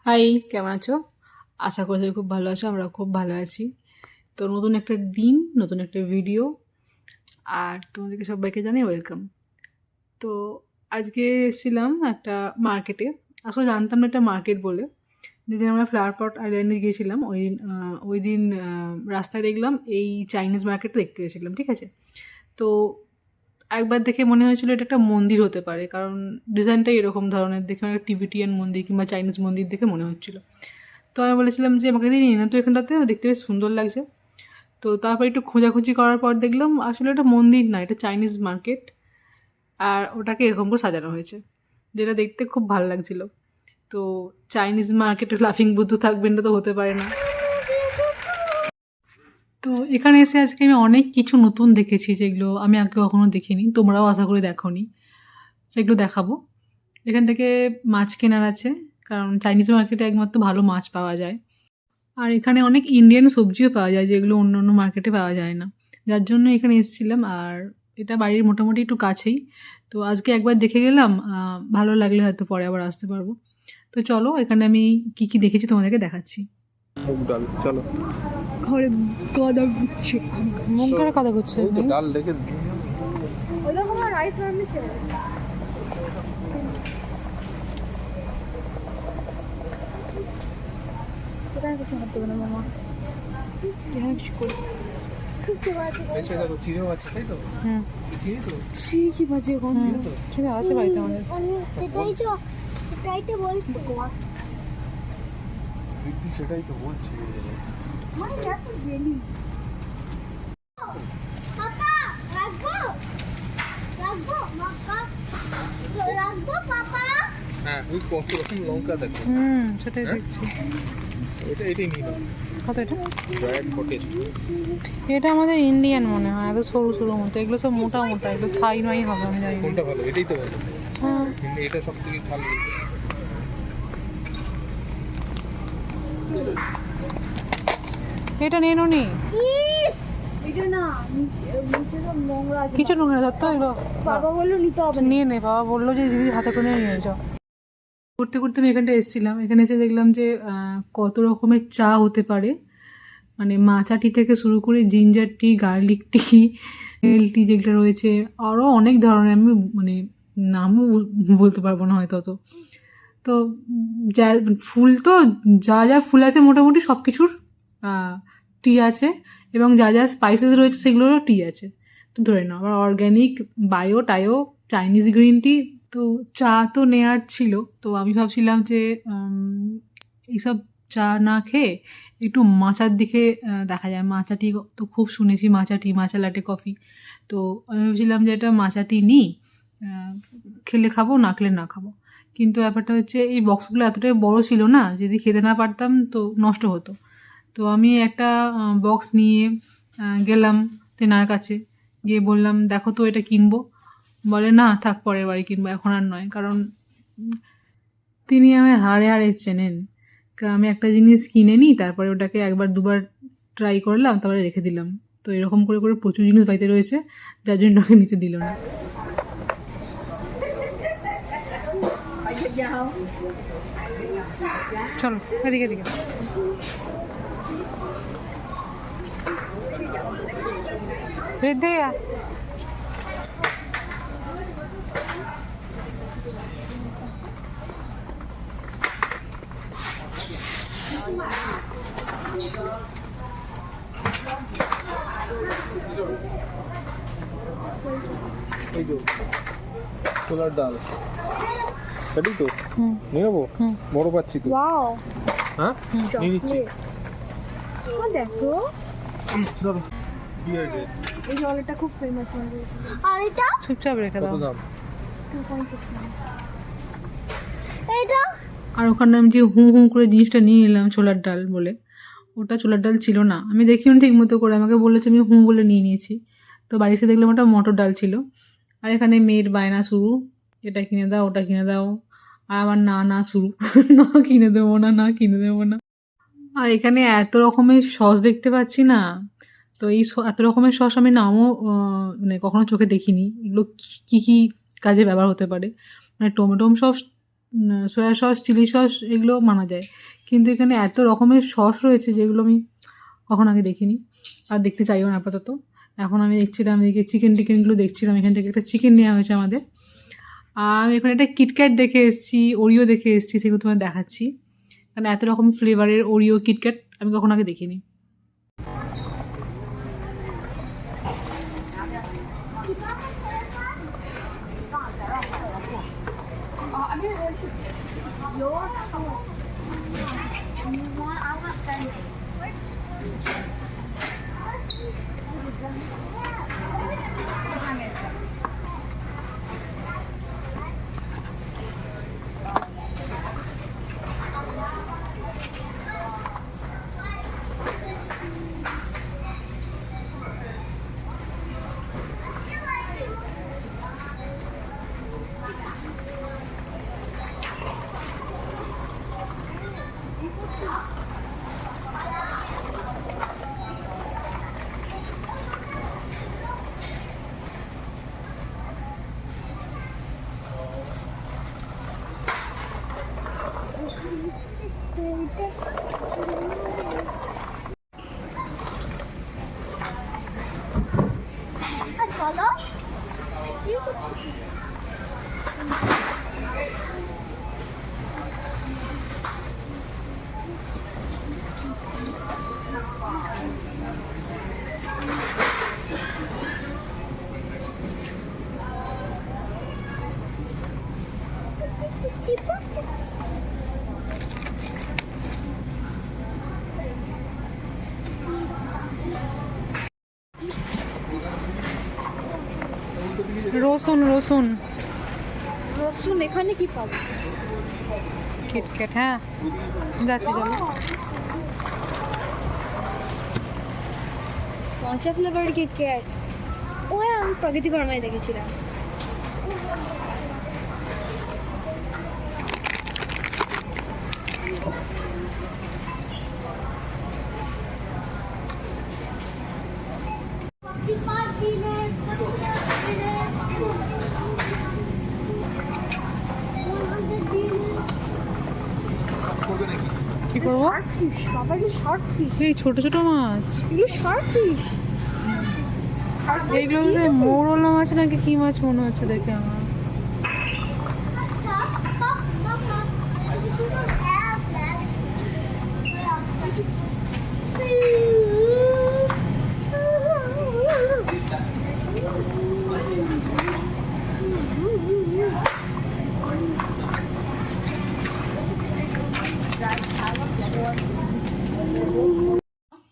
High, কেমন আছো? আশা করি তুমি খুব ভালো আছো। আমরাও খুব ভালো আছি। তো নতুন একটা দিন, নতুন একটা ভিডিও আর তোমাদেরকে সবাইকে জানাই ওয়েলকাম। তো আজকে এসেছিলাম একটা মার্কেটে। আসলে জানতাম না এটা মার্কেট বলে। যেদিন আমরা ফ্লাওয়ার পট আইল্যান্ডে গিয়েছিলাম ওইদিন রাস্তায় দেখলাম এই চাইনিজ মার্কেটটা দেখতে গেছিলাম, ঠিক আছে? তো একবার দেখে মনে হয়েছিল এটা একটা মন্দির হতে পারে, কারণ ডিজাইনটাই এরকম ধরনের দেখে একটা টিবেটিয়ান মন্দির কিংবা চাইনিজ মন্দির দেখে মনে হচ্ছিল। তো আমি বলেছিলাম যে আমাকে দিয়ে নিয়ে না তো এখানটাতে, দেখতে বেশ সুন্দর লাগছে। তো তারপর একটু খোঁজাখুঁজি করার পর দেখলাম আসলে এটা মন্দির না, এটা চাইনিজ মার্কেট। আর ওটাকে এরকম করে সাজানো হয়েছে, যেটা দেখতে খুব ভালো লাগছিল। তো চাইনিজ মার্কেটে লাফিং বুদ্ধ থাকবেন না তো হতে পারে না। তো এখানে এসে আজকে আমি অনেক কিছু নতুন দেখেছি, যেগুলো আমি আগে কখনো দেখিনি, তোমরাও আশা করি দেখোনি। সেগুলো দেখাবো। এখান থেকে মাছ কেনার আছে, কারণ চাইনিজ মার্কেটে একমাত্র ভালো মাছ পাওয়া যায়। আর এখানে অনেক ইন্ডিয়ান সবজিও পাওয়া যায়, যেগুলো অন্য অন্য মার্কেটে পাওয়া যায় না। যার জন্য এখানে এসেছিলাম। আর এটা বাড়ির মোটামুটি একটু কাছেই। তো আজকে একবার দেখে গেলাম, ভালো লাগলে হয়তো পরে আবার আসতে পারবো। তো চলো, এখানে আমি কি কি দেখেছি তোমাদেরকে দেখাচ্ছি। মুগ ডাল চলো। ঘরে কাদা গুচ্ছে, মুখ ঘরে কাদা গুচ্ছে ওই তো ডাল দেখে ওইরকম রাইস রান্না ছিল। কোথায় কিছু করতে হবে না মামা। এখানে কিছু করি। বেঁচে দেখো চিড়েও আছে তাই তো? হুম, চিড়ে তো ছি কি বাজে গন্ধ। ঠিক আছে বাড়িতে আমাদের। সেটাই তো বলছি। বৃদ্ধি সেটাই তো বলছি। মানে এত জেলি। পাপা রাখবো রাখবো পাপা রাখবো পাপা। হ্যাঁ ওই কত রকম লঙ্কা দেখো। সেটাই হ্যাঁ? দেখছি। এটাই নিয়ে নাও। কত এটা? Dried cottage. এটা আমাদের ইন্ডিয়ান মনে হয়, এত সরু সরু মতো। এগুলো সব মোটা মোটা, এগুলো থাই নাই হবে, আমি জানি না। কোনটা ভালো? এটাই তো ভালো। হ্যাঁ, কিন্তু এটা সব থেকে ভালো। এটা নিয়ে নি। ইস এটা না নিচে সব নোংরা আছে। কিছু নোংরা ধরতো এগুলো। বাবা বললো নিতে হবে না। নিয়ে নে, বাবা বললো যে দিদি হাতে করে নিয়ে যাও। করতে করতে আমি এখানটা এসেছিলাম। এখানে এসে দেখলাম যে কত রকমের চা হতে পারে। মানে মাচা টি থেকে শুরু করে জিঞ্জার টি, গার্লিক টি, মিল্ক টি যেগুলো রয়েছে, আরও অনেক ধরনের। আমি মানে নামও বলতে পারবো না হয়তো অত। তো যা ফুল, তো যা যা ফুল আছে মোটামুটি সব কিছুর টি আছে, এবং যা যা স্পাইসেস রয়েছে সেগুলোরও টি আছে। তো ধরে নাও আবার অর্গ্যানিক, বায়ো টায়ো, চাইনিজ গ্রিন টি। তো চা তো নেয়ার ছিল। তো আমি ভাবছিলাম যে এইসব চা না খেয়ে একটু মাচার দিকে দেখা যায়। মাচা টি তো খুব শুনেছি, মাচা টি, মাচা লাটে কফি। তো আমি ভাবছিলাম যে এটা মাচা টি নিই, খেলে খাবো, না খেলে না খাবো। কিন্তু ব্যাপারটা হচ্ছে এই বক্সগুলো এতটাই বড় ছিল না, যদি খেতে না পারতাম তো নষ্ট হতো। তো আমি একটা বক্স নিয়ে গেলাম তেনার কাছে। গিয়ে বললাম, দেখো তো এটা কিনবো। বলে, না থাক, পরের বাড়ি কিনবো, এখন আর নয়। কারণ তিনি আমায় হাড়ে হাড়ে চেনেন। কারণ আমি একটা জিনিস কিনে নিই, তারপরে ওটাকে একবার দুবার ট্রাই করলাম, তারপরে রেখে দিলাম। তো এরকম করে করে প্রচুর জিনিস বাড়িতে রয়েছে, যার জন্য ওকে নিতে দিল না। চলো এদিকে এদিকে। রিদ্ধিয়া, এই তো ছোলার ডাল এটাই তো নিয়ে নেবো। বড় পাচ্ছি তো। ওয়াও হ্যাঁ নিয়ে নিচ্ছি। ও দেখো ধরো কি হয়েছে? এই জলটা খুব ফেমাস হয়ে গেছে। আর এটা চুপচাপ রেখে কত দাও। দাম? 2.69 এটা আর ওখানে আমি যে হুঁ হুঁ করে জিনিসটা নিয়ে নিলাম ছোলার ডাল বলে, ওটা ছোলার ডাল ছিল না। আমি দেখিনি ঠিক মতো করে, আমাকে বলেছে, আমি হুঁ বলে নিয়ে নিয়েছি। তো বাড়ি এসে দেখলাম ওটা মটর ডাল ছিল। আর এখানে মেয়ের বায়না শুরু, এটা কিনে দাও, ওটা কিনে দাও। আর আমার না না শুরু, না কিনে দেবো না, না কিনে দেবো না। আর এখানে এত রকমের সস দেখতে পাচ্ছি না। তো এই এত রকমের সস আমি নামও মানে কখনো চোখে দেখিনি। এগুলো কী কী কাজে ব্যবহার হতে পারে। মানে tomato sauce soya sauce, chilli sauce এগুলো মানা যায়, কিন্তু এখানে এত রকমের সস রয়েছে যেগুলো আমি কখনো আগে দেখিনি আর দেখতে চাইও না আপাতত। এখন আমি দেখছিলাম এদিকে চিকেন টিকেনগুলো দেখছিলাম, এখান থেকে একটা চিকেন নেওয়া হয়েছে আমাদের। আর আমি এখানে একটা কিটক্যাট দেখে এসেছি, ওরিও দেখে এসেছি, সেগুলো তোমায় দেখাচ্ছি। কারণ এত রকম ফ্লেভারের ওরিও কিটক্যাট আমি কখনো আগে দেখিনি। Your sauce. You want? I want Sunday. Follow? You রসুন রসুন রসুন এখানে কি পাবো? কিটক্যাট, হ্যাঁ যাচ্ছি চলো। পঞ্চা ফ্লেভার কিটক্যাট, ও হ্যাঁ আমি প্রগতি ভার্মায় দেখেছিলাম। করবে নাকি? কি করবো? ফিশ, বাবারে শর্ট ফিশ, এই ছোট ছোট মাছ, এগুলো শর্ট ফিশ। এইগুলো যে মৌরলা মাছ নাকি কি মাছ মনে হচ্ছে দেখে আমার।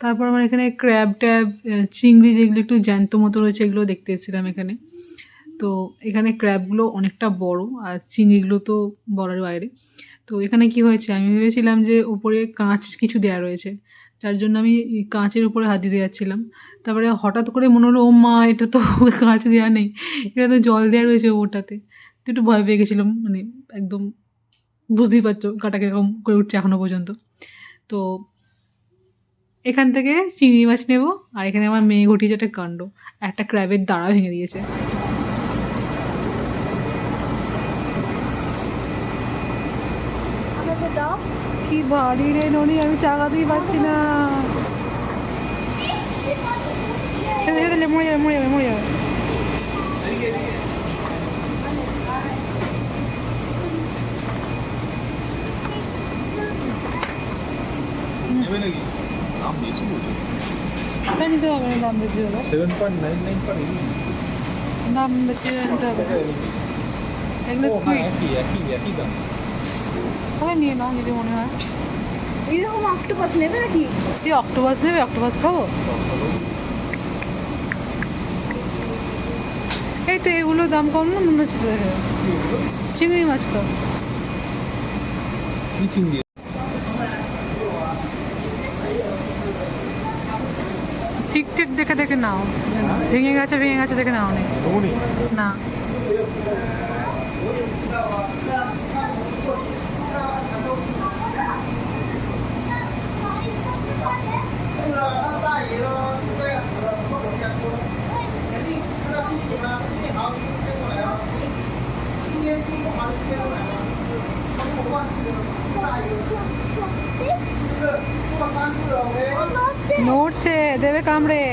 তারপর আমার এখানে ক্র্যাব ট্যাব, চিংড়ি যেগুলো একটু জ্যান্ত মতো রয়েছে এগুলো দেখতে এসেছিলাম এখানে। তো এখানে ক্র্যাবগুলো অনেকটা বড় আর চিংড়িগুলো তো বলার বাইরে। তো এখানে কি হয়েছে, আমি ভেবেছিলাম যে উপরে কাঁচ কিছু দেওয়া রয়েছে, যার জন্য আমি কাঁচের উপরে হাত দিতে যাচ্ছিলাম। তারপরে হঠাৎ করে মনে হলো ও মা, এটা তো কাঁচ দেওয়া নেই, এটা তো জল দেওয়া রয়েছে ওটাতে। তো একটু ভয় পেয়ে গেছিলাম, মানে একদম বুঝতেই পারছো কাটা কীরকম করে উঠছে এখনও পর্যন্ত। তো এখান থেকে চিংড়ি মাছ নেব, আর এখানে আমার মেয়ে ঘটিয়েছে একটা কাণ্ড, একটা ক্র্যাবের দাঁড়া ভেঙে দিয়েছে। আমাকে দাও। কি ভারী রে ননি, আমি চাগাতেই পারছি না। ছেড়ে ছেড়ে দিলে মরে যাবে মরে যাবে মরে যাবে। নেবে নাকি? দাম বেশি বলছে। এটা নিতে হবে না, দাম বেশি হবে, 7.99 পার দাম বেশি নিতে হবে। এগুলো স্কুইড, একই দাম। তাহলে নিয়ে নাও যদি মনে হয়। এইরকম অক্টোপাস নেবে নাকি? তুই অক্টোপাস নেবে? অক্টোপাস খাবো। এই তো এগুলো দাম কম না মনে হচ্ছে তো দেখে। চিংড়ি মাছ তো কি চিংড়ি? ঠিকঠাক দেখে দেখে নাও, ভেঙে গেছে দেখে নাও নি না। নড়ছে, দেবে কামড়ে।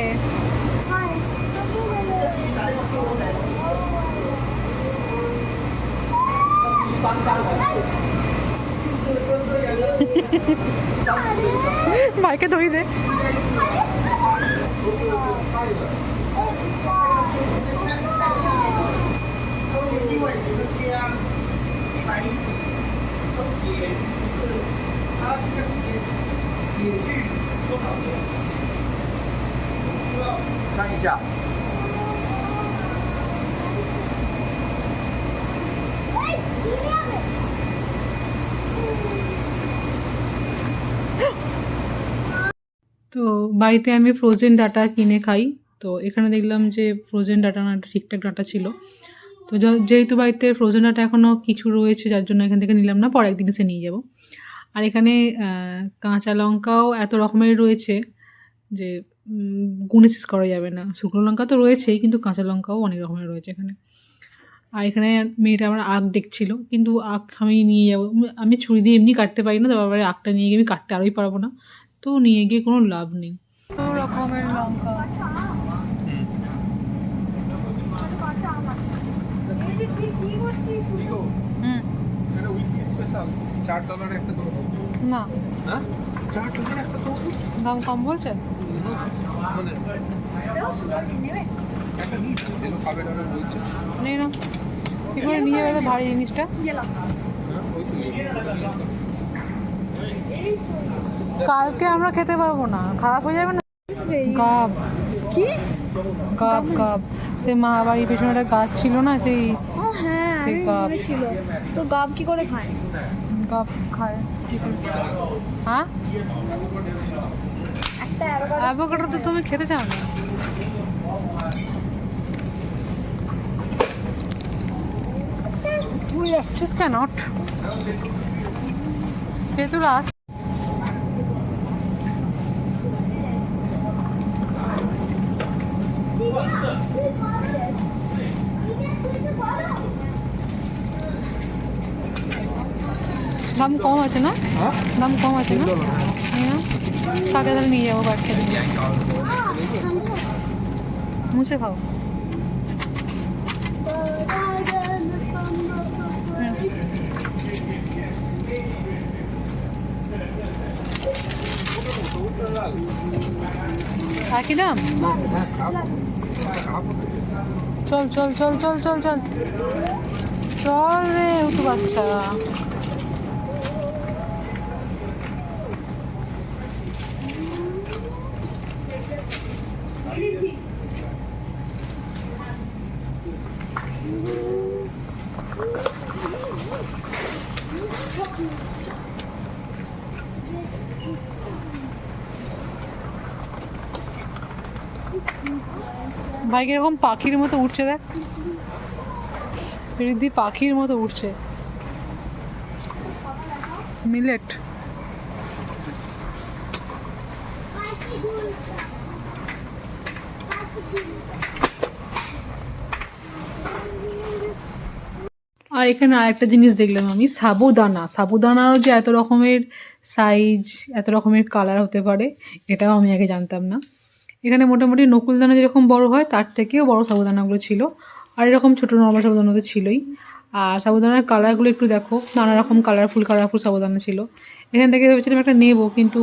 ভাইকে ধরি দে।看一下。 তো বাড়িতে আমি ফ্রোজেন ডাটা কিনে খাই। তো এখানে দেখলাম যে ফ্রোজেন ডাটা না ঠিকঠাক ডাটা ছিল। তো যেহেতু বাড়িতে ফ্রোজেন ডাটা এখনও কিছু রয়েছে, যার জন্য এখান থেকে নিলাম না, পরে একদিন এসে নিয়ে যাব। আর এখানে কাঁচা লঙ্কাও এত রকমের রয়েছে যে গুণে শেষ করা যাবে না। শুকনো লঙ্কা তো রয়েছেই, কিন্তু কাঁচা লঙ্কাও অনেক রকমের রয়েছে এখানে। আর এখানে মেয়েটা আমার আখ দেখছিল, কিন্তু আখ আমি নিয়ে যাবো, আমি ছুরি দিয়ে এমনি কাটতে পারি না, তারপরে আখটা নিয়ে গিয়ে আমি কাটতে আরোই পারবো না, তো নিয়ে গিয়ে কোনো লাভ নেই। তো রকমের লঙ্কা, $4 একটা দেবো না না, $4 একটা দেবো দাম কম বলছেন। মানে একটা দিলো খাবে না বলছে। নেই না, কী করে নিয়ে যাবে ভারী জিনিসটা? ওই তো কালকে আমরা খেতে পারবো না, খারাপ হয়ে যাবে না। গাব, কি গাব গাব, সে মা বাড়ির পেছনে একটা গাছ ছিল না, সেই ও হ্যাঁ সেই আমি গাব। মনে ছিল। তো গাব কি করে খায়? গাব খায় কি করে? হ্যাঁ, একটা অ্যাভোকাডো তো তুমি খেতে চাও না। তুই যাচ্ছিস কেন? তেঁতুল আছে। দাম কম আছে না? দাম কম আছে না? নিয়ে নাও। কাকে তাহলে নিয়ে যাবো বাচ্চাকে নিয়ে। মুছে খাও। একই দাম? চল চল চল চল চল চল চল রে উঠু বাচ্চা। ভাই কিরকম পাখির মতো উঠছে, দেখ রিদ্ধি পাখির মতো উঠছে। মিলেট আর এখানে আরেকটা জিনিস দেখলাম আমি, সাবুদানা। সাবুদানারও যে এত রকমের সাইজ, এত রকমের কালার হতে পারে, এটাও আমি আগে জানতাম না। এখানে মোটামুটি নকুলদানা যেরকম বড় হয় তার থেকেও বড় সাবুদানাগুলো ছিল, আর এরকম ছোটো নর্মাল সাবুদানা তো ছিলই। আর সাবুদানার কালারগুলো একটু দেখো, নানা রকম কালারফুল সাবুদানা ছিল। এখান থেকে ভেবেছিলাম একটা নেবো, কিন্তু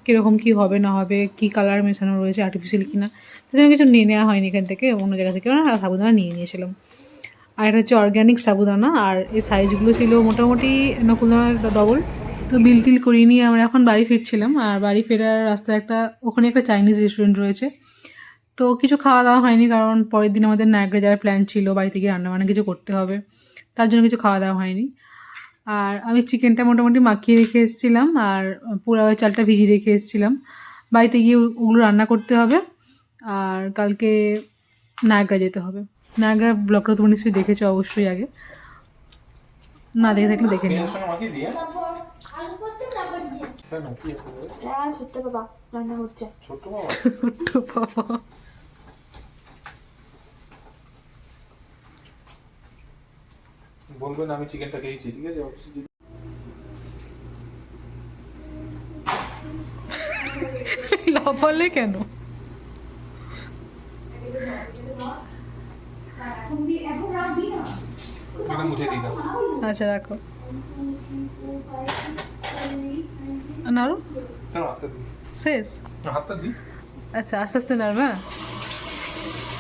কীরকম কী হবে না হবে, কী কালার মেশানো রয়েছে, আর্টিফিশিয়াল কিনা, সেজন্য কিছু নিয়ে নেওয়া হয়নি এখান থেকে, অন্য জায়গা থেকে সাবুদানা নিয়ে নিয়েছিলাম। আর এটা হচ্ছে অর্গ্যানিক সাবুদানা, আর এই সাইজগুলো ছিল মোটামুটি নকুলদানার ডবল। তো বিল টিল করিয়ে নিয়ে আমরা এখন বাড়ি ফিরছিলাম, আর বাড়ি ফেরার রাস্তায় ওখানে একটা চাইনিজ রেস্টুরেন্ট রয়েছে। তো কিছু খাওয়া দাওয়া হয়নি, কারণ পরের দিন আমাদের নায়গ্রা যাওয়ার প্ল্যান ছিল, বাড়িতে গিয়ে রান্নাবান্না কিছু করতে হবে, তার জন্য কিছু খাওয়া দাওয়া হয়নি। আর আমি চিকেনটা মোটামুটি মাখিয়ে রেখে এসেছিলাম, আর পোলাও চালটা ভিজিয়ে রেখে এসেছিলাম। বাড়িতে গিয়ে ওগুলো রান্না করতে হবে, আর কালকে নায়গ্রা যেতে হবে। নায়গ্রা ব্লগটা তুমি নিশ্চয়ই দেখেছো অবশ্যই, আগে না দেখে থাকলে দেখে নিও। ছোট্ট বাবা রান্না হচ্ছে। ছোট্ট বাবা, ছোট্ট বাবা বলবেন আমি চিকেনটা খেয়েছি, ঠিক আছে? লাফালে কেন? এটা মুছে দিই দাও। আচ্ছা রাখো। নাড়ু চলো হাতটা দিই। শেষ? হাতটা দিই। আচ্ছা আস্তে আস্তে নাড়বে। হ্যাঁ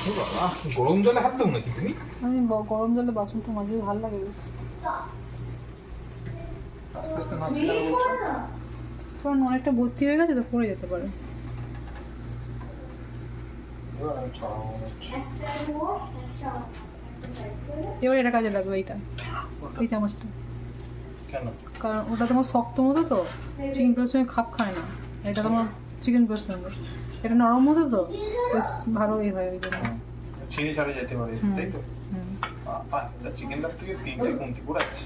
ও বাবা, গরম জলে হাত দাও নাকি তুমি? আমি গরম জলে বাসনটা মাজতে ভালো লাগে বেশ। আস্তে আস্তে নাড়তে কেন বলছো? কারণ অনেকটা ভর্তি হয়ে গেছে তো পড়ে যেতে পারে। এবার আমি ছড়াবো মনে হচ্ছে। এবার এটা কাজে লাগবে এইটা, এই চামচটা। কেন? কারণ ওটা তোমার শক্ত মতো তো, চিকেন প্লেটের সঙ্গে খাপ খায় না। এটা তোমার চিকেন প্লেটের সঙ্গে, এটা নরম মতো তো বেশ ভালো এই হয় ওই জন্য। চিনি ছাড়া যেতে পারে, হুম। তাই তো? হুম। চিকেনটার থেকে 3টে কমতি পড়ে আছে।